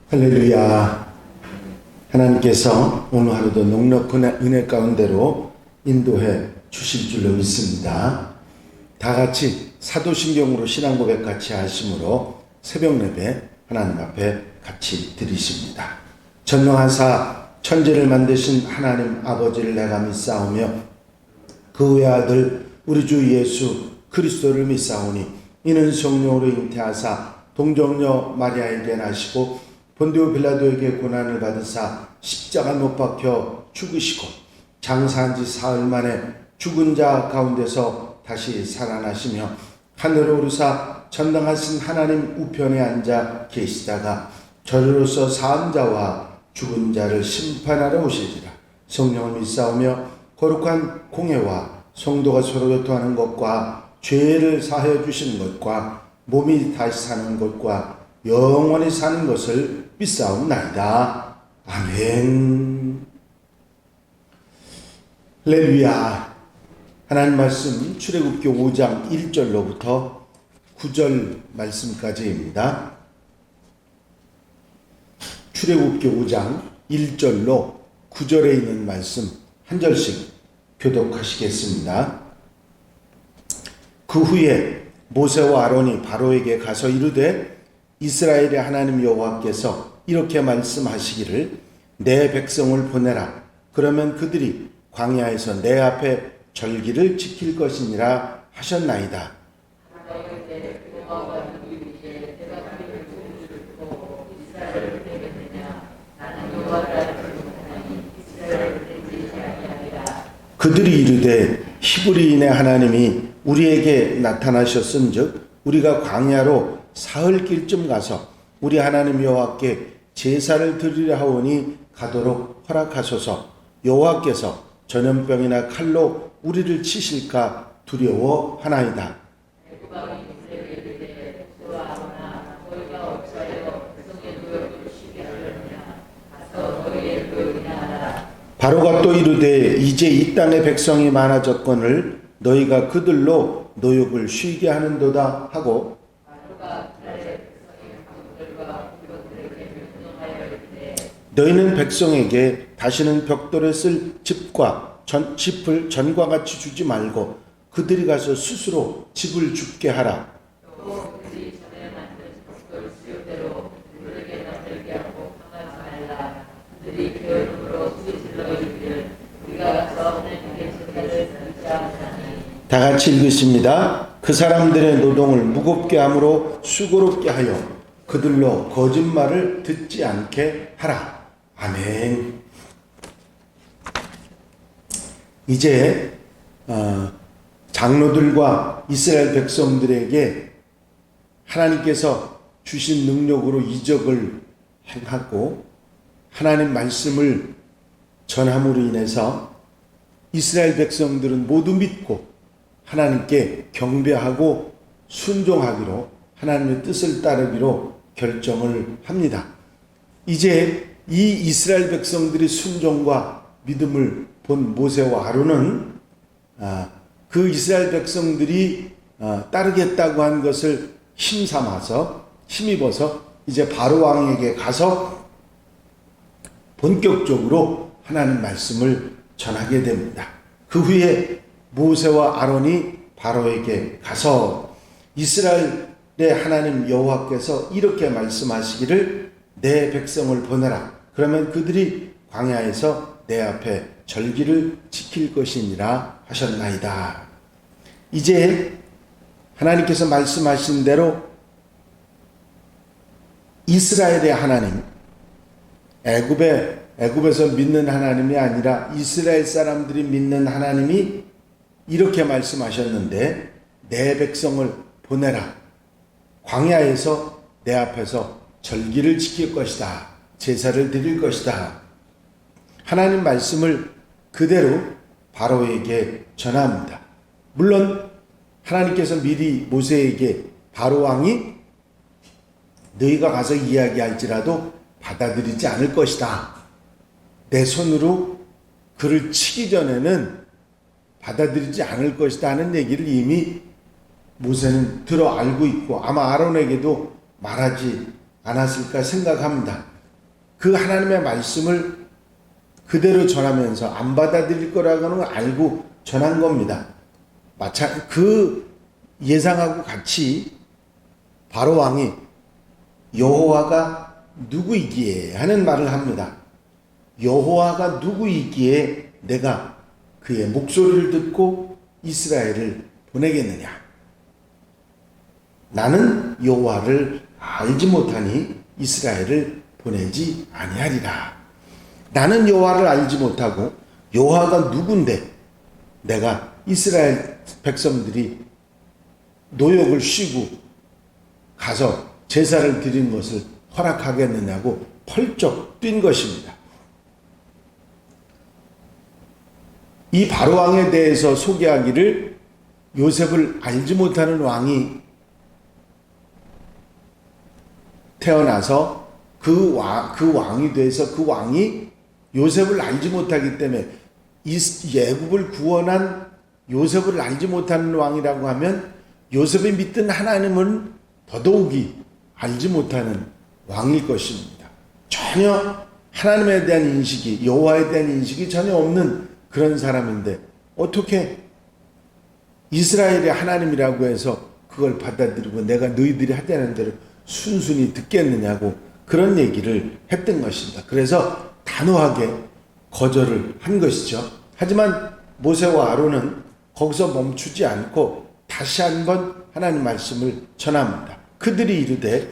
할렐루야. 하나님께서 오늘 하루도 넉넉한 은혜 가운데로 인도해 주실 줄로 믿습니다. 다 같이 사도신경으로 신앙 고백 같이 하심으로 새벽 예배 하나님 앞에 같이 드리십니다. 전능하사 천지를 만드신 하나님 아버지를 내가 믿사오며 그 외아들 우리 주 예수 그리스도를 믿사오니 이는 성령으로 잉태하사 동정녀 마리아에게 나시고 본디오 빌라도에게 고난을 받으사 십자가 못 박혀 죽으시고 장사한 지 사흘 만에 죽은 자 가운데서 다시 살아나시며 하늘로 오르사 전능하신 하나님 우편에 앉아 계시다가 저리로서 사은 자와 죽은 자를 심판하러 오시리라. 성령을 믿사오며 거룩한 공회와 성도가 서로 교통하는 것과 죄를 사하여 주시는 것과 몸이 다시 사는 것과 영원히 사는 것을 믿사옵나이다. 아멘. 할렐루야. 하나님 말씀 출애굽기 5장 1절로부터 9절 말씀까지입니다. 출애굽기 5장 1절로 9절에 있는 말씀 한 절씩 교독하시겠습니다. 그 후에 모세와 아론이 바로에게 가서 이르되 이스라엘의 하나님 여호와께서 이렇게 말씀하시기를 내 백성을 보내라. 그러면 그들이 광야에서 내 앞에 절기를 지킬 것이니라 하셨나이다. 그들이 이르되 히브리인의 하나님이 우리에게 나타나셨은즉 우리가 광야로 사흘길쯤 가서 우리 하나님 여호와께 제사를 드리려 하오니 가도록 허락하소서. 여호와께서 전염병이나 칼로 우리를 치실까 두려워하나이다. 바로가 또 이르되 이제 이 땅의 백성이 많아졌거늘 너희가 그들로 노역을 쉬게 하는도다 하고 너희는 백성에게 다시는 벽돌에 쓸 짚을 전과 같이 주지 말고 그들이 가서 스스로 집을 줍게 하라. 다 같이 읽으십니다. 그 사람들의 노동을 무겁게 함으로 수고롭게 하여 그들로 거짓말을 듣지 않게 하라. 아멘. 이제 장로들과 이스라엘 백성들에게 하나님께서 주신 능력으로 이적을 행하고 하나님 말씀을 전함으로 인해서 이스라엘 백성들은 모두 믿고 하나님께 경배하고 순종하기로 하나님의 뜻을 따르기로 결정을 합니다. 이제 이 이스라엘 백성들의 순종과 믿음을 본 모세와 아론은 그 이스라엘 백성들이 따르겠다고 한 것을 힘입어서 이제 바로 왕에게 가서 본격적으로 하나님 말씀을 전하게 됩니다. 그 후에 모세와 아론이 바로에게 가서 이스라엘의 하나님 여호와께서 이렇게 말씀하시기를 내 백성을 보내라. 그러면 그들이 광야에서 내 앞에 절기를 지킬 것이니라 하셨나이다. 이제 하나님께서 말씀하신 대로 이스라엘의 하나님, 애굽에서 믿는 하나님이 아니라 이스라엘 사람들이 믿는 하나님이 이렇게 말씀하셨는데 내 백성을 보내라. 광야에서 내 앞에서 절기를 지킬 것이다. 제사를 드릴 것이다. 하나님 말씀을 그대로 바로에게 전합니다. 물론 하나님께서 미리 모세에게 바로 왕이 너희가 가서 이야기할지라도 받아들이지 않을 것이다 내 손으로 그를 치기 전에는 받아들이지 않을 것이다 하는 얘기를 이미 모세는 들어 알고 있고 아마 아론에게도 말하지 않았을까 생각합니다. 그 하나님의 말씀을 그대로 전하면서 안 받아들일 거라고는 알고 전한 겁니다. 그 예상하고 같이 바로 왕이 여호와가 누구이기에 하는 말을 합니다. 여호와가 누구이기에 내가 그의 목소리를 듣고 이스라엘을 보내겠느냐. 나는 여호와를 알지 못하니 이스라엘을 보내지 아니하리라. 나는 여호와를 알지 못하고 여호와가 누군데 내가 이스라엘 백성들이 노역을 쉬고 가서 제사를 드린 것을 허락하겠느냐고 펄쩍 뛴 것입니다. 이 바로왕에 대해서 소개하기를 요셉을 알지 못하는 왕이 태어나서 그 왕이 돼서 그 왕이 요셉을 알지 못하기 때문에 애굽을 구원한 요셉을 알지 못하는 왕이라고 하면 요셉이 믿던 하나님은 더더욱이 알지 못하는 왕일 것입니다. 전혀 하나님에 대한 인식이, 여호와에 대한 인식이 전혀 없는 그런 사람인데 어떻게 이스라엘의 하나님이라고 해서 그걸 받아들이고 내가 너희들이 하자는 대로 순순히 듣겠느냐고 그런 얘기를 했던 것입니다. 그래서 단호하게 거절을 한 것이죠. 하지만 모세와 아론은 거기서 멈추지 않고 다시 한번 하나님 말씀을 전합니다. 그들이 이르되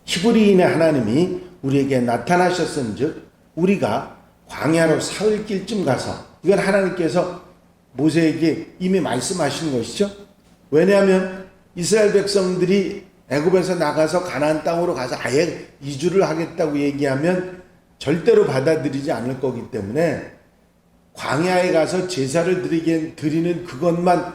히브리인의 하나님이 우리에게 나타나셨은즉 우리가 광야로 사흘 길쯤 가서, 이건 하나님께서 모세에게 이미 말씀하신 것이죠. 왜냐하면 이스라엘 백성들이 애굽에서 나가서 가나안 땅으로 가서 아예 이주를 하겠다고 얘기하면 절대로 받아들이지 않을 거기 때문에 광야에 가서 제사를 드리는 그것만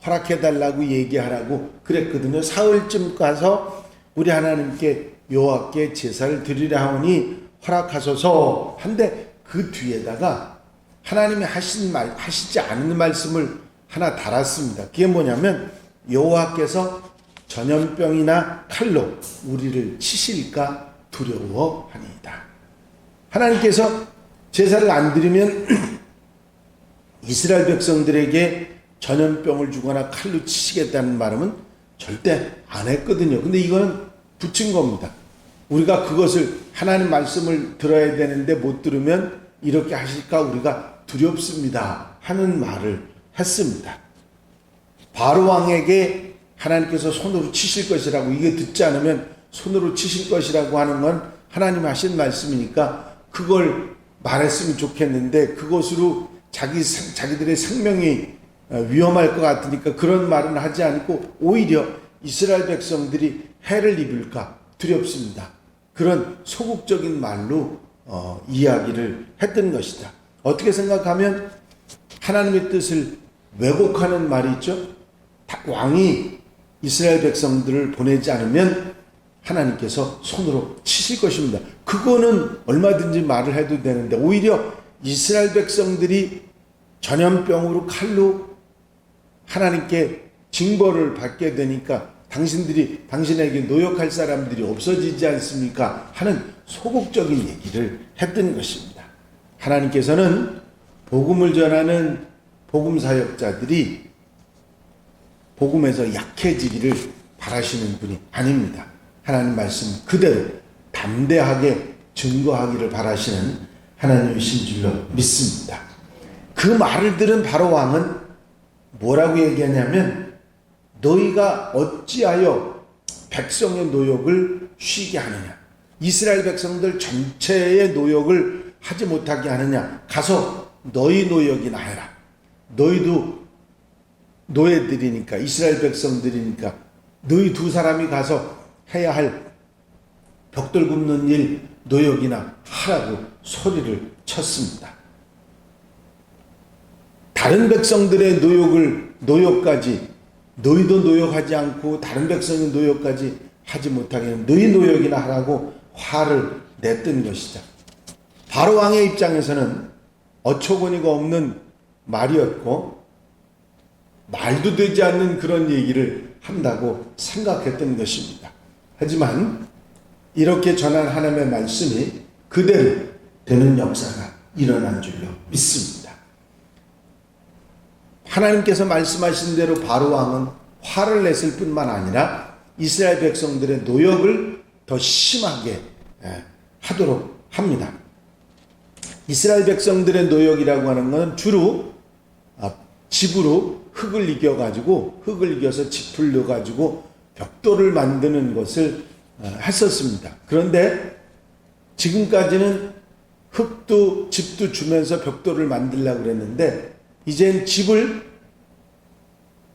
허락해달라고 얘기하라고 그랬거든요. 사흘쯤 가서 우리 하나님께 여호와께 제사를 드리라 하오니 허락하소서 한데 그 뒤에다가 하나님이 하시지 않는 말씀을 하나 달았습니다. 그게 뭐냐면 여호와께서 전염병이나 칼로 우리를 치실까 두려워하니이다. 하나님께서 제사를 안 드리면 이스라엘 백성들에게 전염병을 주거나 칼로 치시겠다는 말은 절대 안 했거든요. 근데 이거는 붙인 겁니다. 우리가 그것을 하나님 말씀을 들어야 되는데 못 들으면 이렇게 하실까 우리가 두렵습니다 하는 말을 했습니다. 바로 왕에게 하나님께서 손으로 치실 것이라고, 이게 듣지 않으면 손으로 치실 것이라고 하는 건 하나님 하신 말씀이니까 그걸 말했으면 좋겠는데 그것으로 자기들의 생명이 위험할 것 같으니까 그런 말은 하지 않고 오히려 이스라엘 백성들이 해를 입을까 두렵습니다. 그런 소극적인 말로 이야기를 했던 것이다. 어떻게 생각하면 하나님의 뜻을 왜곡하는 말이 있죠. 왕이 이스라엘 백성들을 보내지 않으면 하나님께서 손으로 치실 것입니다. 그거는 얼마든지 말을 해도 되는데 오히려 이스라엘 백성들이 전염병으로 칼로 하나님께 징벌을 받게 되니까 당신에게 노역할 사람들이 없어지지 않습니까? 하는 소극적인 얘기를 했던 것입니다. 하나님께서는 복음을 전하는 복음 사역자들이 복음에서 약해지기를 바라시는 분이 아닙니다. 하나님 말씀 그대로 담대하게 증거하기를 바라시는 하나님이신 줄로 믿습니다. 그 말을 들은 바로 왕은 뭐라고 얘기하냐면 너희가 어찌하여 백성의 노역을 쉬게 하느냐, 이스라엘 백성들 전체의 노역을 하지 못하게 하느냐, 가서 너희 노역이나 해라. 너희도 노예들이니까, 이스라엘 백성들이니까 너희 두 사람이 가서 해야 할 벽돌 굽는 일 노역이나 하라고 소리를 쳤습니다. 다른 백성들의 노역까지 너희도 노역하지 않고 다른 백성의 노역까지 하지 못하게 너희 노역이나 하라고 화를 냈던 것이다. 바로 왕의 입장에서는 어처구니가 없는 말이었고 말도 되지 않는 그런 얘기를 한다고 생각했던 것입니다. 하지만 이렇게 전한 하나님의 말씀이 그대로 되는 역사가 일어난 줄로 믿습니다. 하나님께서 말씀하신 대로 바로 왕은 화를 냈을 뿐만 아니라 이스라엘 백성들의 노역을 더 심하게 하도록 합니다. 이스라엘 백성들의 노역이라고 하는 것은 주로 집으로 흙을 이겨서 짚을 넣어가지고 벽돌을 만드는 것을 했었습니다. 그런데 지금까지는 흙도 집도 주면서 벽돌을 만들려고 그랬는데 이젠 집을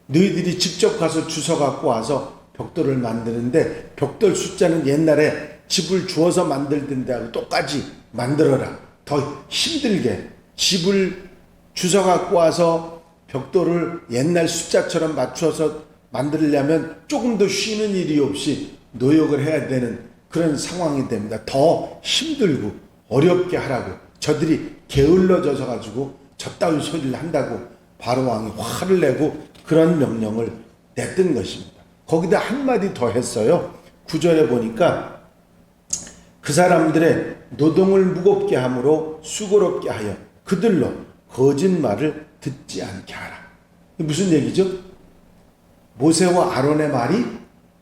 너희들이 직접 가서 주워 갖고 와서 벽돌을 만드는데 벽돌 숫자는 옛날에 집을 주워서 만들 때하고 똑같이 만들어라. 더 힘들게 집을 주워 갖고 와서 벽돌을 옛날 숫자처럼 맞춰서 만들려면 조금 더 쉬는 일이 없이 노역을 해야 되는 그런 상황이 됩니다. 더 힘들고 어렵게 하라고 저들이 게을러져서 가지고 저따위 소리를 한다고 바로 왕이 화를 내고 그런 명령을 냈던 것입니다. 거기다 한마디 더 했어요. 9절에 보니까 그 사람들의 노동을 무겁게 함으로 수고롭게 하여 그들로 거짓말을 듣지 않게 하라. 이게 무슨 얘기죠? 모세와 아론의 말이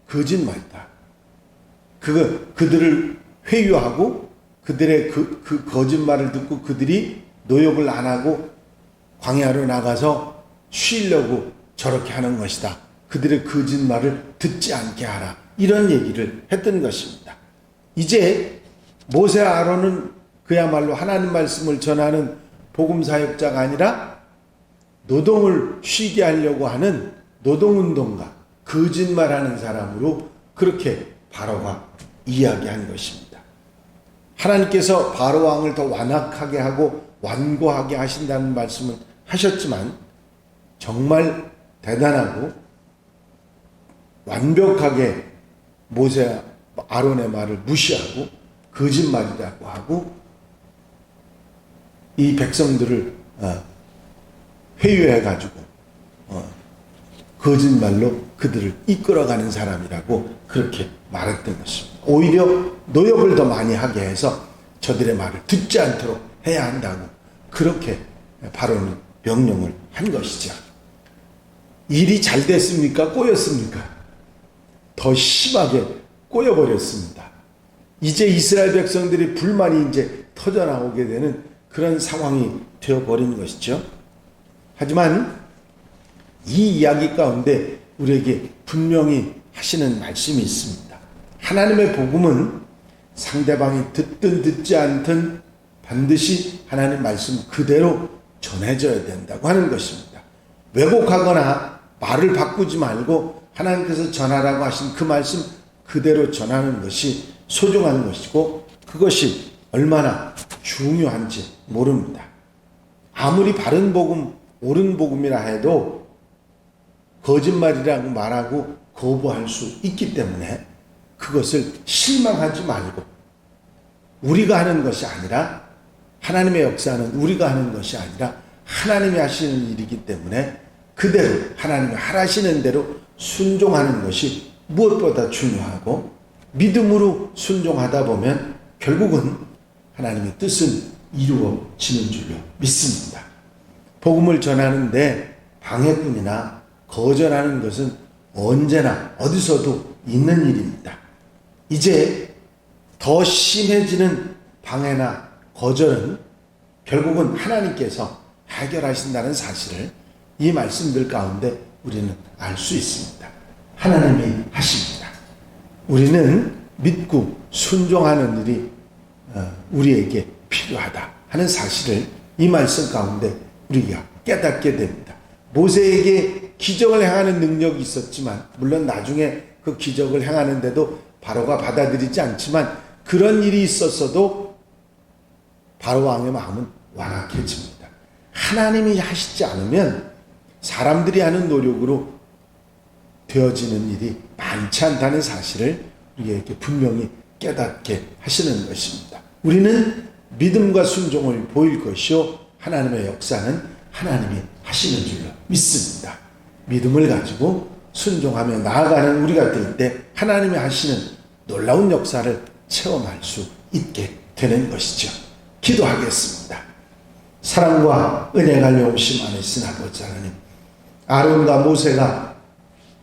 거짓말이다. 그들을 회유하고 그들의 그 거짓말을 듣고 그들이 노역을 안 하고 광야로 나가서 쉬려고 저렇게 하는 것이다. 그들의 거짓말을 듣지 않게 하라. 이런 얘기를 했던 것입니다. 이제 모세와 아론은 그야말로 하나님 말씀을 전하는 복음 사역자가 아니라 노동을 쉬게 하려고 하는 노동운동가, 거짓말하는 사람으로 그렇게 바로가 이야기한 것입니다. 하나님께서 바로 왕을 더 완악하게 하고 완고하게 하신다는 말씀을 하셨지만 정말 대단하고 완벽하게 모세 아론의 말을 무시하고 거짓말이라고 하고 이 백성들을 회유해가지고 거짓말로 그들을 이끌어가는 사람이라고 그렇게 말했던 것입니다. 오히려 노역을 더 많이 하게 해서 저들의 말을 듣지 않도록 해야 한다고 그렇게 바로는 명령을 한 것이죠. 일이 잘 됐습니까? 꼬였습니까? 더 심하게 꼬여버렸습니다. 이제 이스라엘 백성들이 불만이 이제 터져나오게 되는 그런 상황이 되어버린 것이죠. 하지만 이 이야기 가운데 우리에게 분명히 하시는 말씀이 있습니다. 하나님의 복음은 상대방이 듣든 듣지 않든 반드시 하나님 말씀 그대로 전해져야 된다고 하는 것입니다. 왜곡하거나 말을 바꾸지 말고 하나님께서 전하라고 하신 그 말씀 그대로 전하는 것이 소중한 것이고 그것이 얼마나 중요한지 모릅니다. 아무리 바른 복음, 옳은 복음이라 해도 거짓말이라고 말하고 거부할 수 있기 때문에 그것을 실망하지 말고 우리가 하는 것이 아니라 하나님의 역사는 우리가 하는 것이 아니라 하나님이 하시는 일이기 때문에 그대로 하나님이 하라시는 대로 순종하는 것이 무엇보다 중요하고 믿음으로 순종하다 보면 결국은 하나님의 뜻은 이루어지는 줄로 믿습니다. 복음을 전하는데 방해뿐이나 거절하는 것은 언제나 어디서도 있는 일입니다. 이제 더 심해지는 방해나 거절은 결국은 하나님께서 해결하신다는 사실을 이 말씀들 가운데 우리는 알 수 있습니다. 하나님이 하십니다. 우리는 믿고 순종하는 일이 우리에게 필요하다 하는 사실을 이 말씀 가운데 우리가 깨닫게 됩니다. 모세에게 기적을 행하는 능력이 있었지만 물론 나중에 그 기적을 행하는데도 바로가 받아들이지 않지만 그런 일이 있었어도 바로 왕의 마음은 완악해집니다. 하나님이 하시지 않으면 사람들이 하는 노력으로 되어지는 일이 많지 않다는 사실을 우리에게 분명히 깨닫게 하시는 것입니다. 우리는 믿음과 순종을 보일 것이요 하나님의 역사는 하나님이 하시는 줄로 믿습니다. 믿음을 가지고 순종하며 나아가는 우리가 될 때 하나님이 하시는 놀라운 역사를 체험할 수 있게 되는 것이죠. 기도하겠습니다. 사랑과 은혜가 용심 안에신 아버지 하나님, 아론과 모세가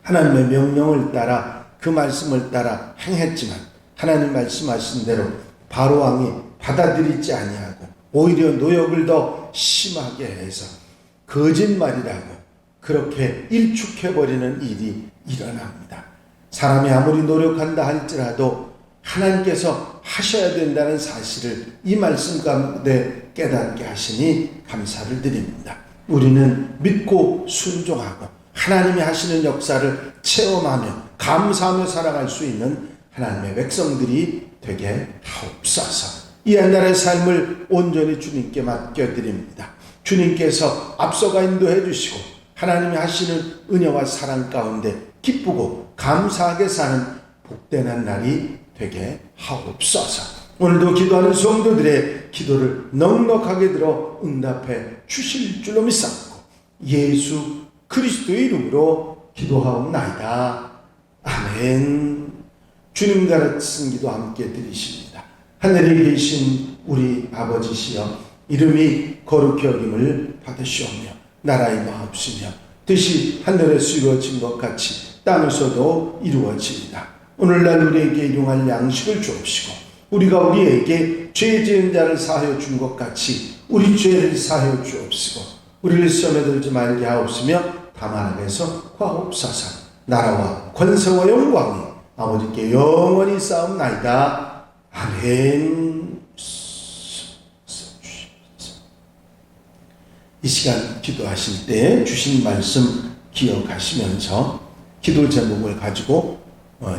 하나님의 명령을 따라 그 말씀을 따라 행했지만 하나님 말씀하신 대로 바로 왕이 받아들이지 아니하고 오히려 노역을 더 심하게 해서 거짓말이라고 그렇게 일축해버리는 일이 일어납니다. 사람이 아무리 노력한다 할지라도 하나님께서 하셔야 된다는 사실을 이 말씀 가운데 깨닫게 하시니 감사를 드립니다. 우리는 믿고 순종하고 하나님이 하시는 역사를 체험하며 감사하며 살아갈 수 있는 하나님의 백성들이 되게 하옵소서. 이 옛날의 삶을 온전히 주님께 맡겨드립니다. 주님께서 앞서가 인도해 주시고 하나님이 하시는 은혜와 사랑 가운데 기쁘고 감사하게 사는 복된 한 날이 되게 하옵소서. 오늘도 기도하는 성도들의 기도를 넉넉하게 들어 응답해 주실 줄로 믿사옵고 예수 그리스도의 이름으로 기도하옵나이다. 아멘. 주님 가르친 기도 함께 드리십니다. 하늘에 계신 우리 아버지시여, 이름이 거룩히 여김을 받으시오며 나라의 마옵시며 뜻이 하늘에서 이루어진 것 같이 땅에서도 이루어지이다. 오늘날 우리에게 일용할 양식을 주옵시고 우리가 우리에게 죄 지은 자를 사하여 준 것 같이 우리 죄를 사하여 주옵시고 우리를 시험에 들지 말게 하옵시며 다만 악에서 구하옵소서. 나라와 권세와 영광이 아버지께 영원히 쌓옵나이다. 아멘. 이 시간 기도하실 때 주신 말씀 기억하시면서 기도 제목을 가지고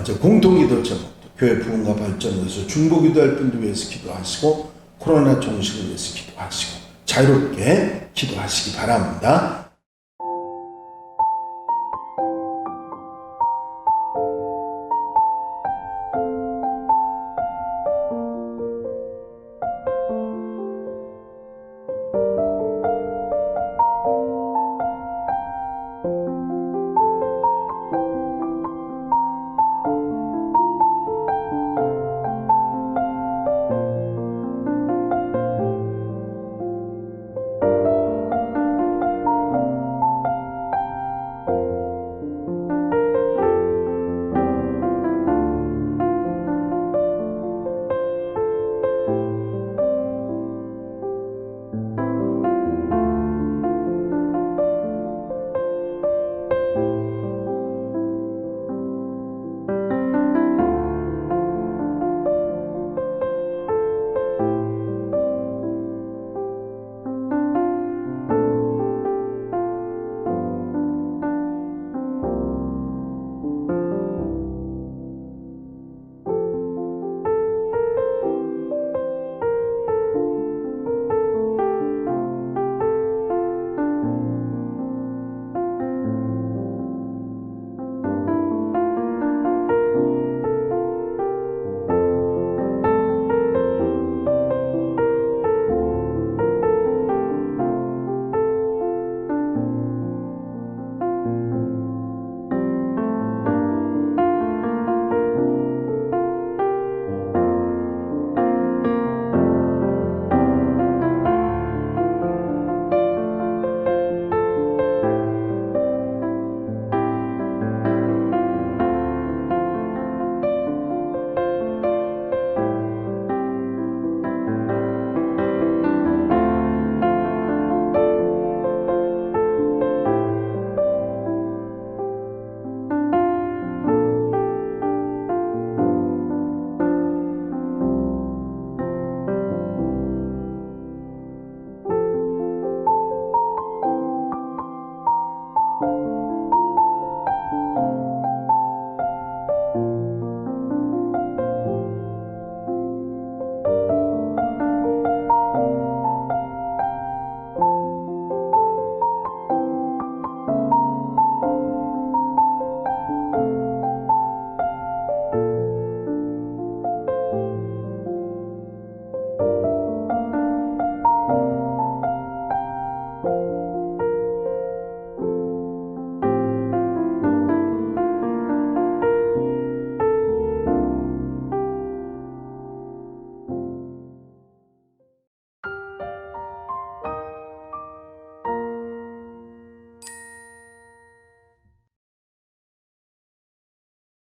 이제 공동기도 제목도 교회 부흥과 발전을 위해서 중보기도할 분들 위해서 기도하시고 코로나 종식을 위해서 기도하시고 자유롭게 기도하시기 바랍니다.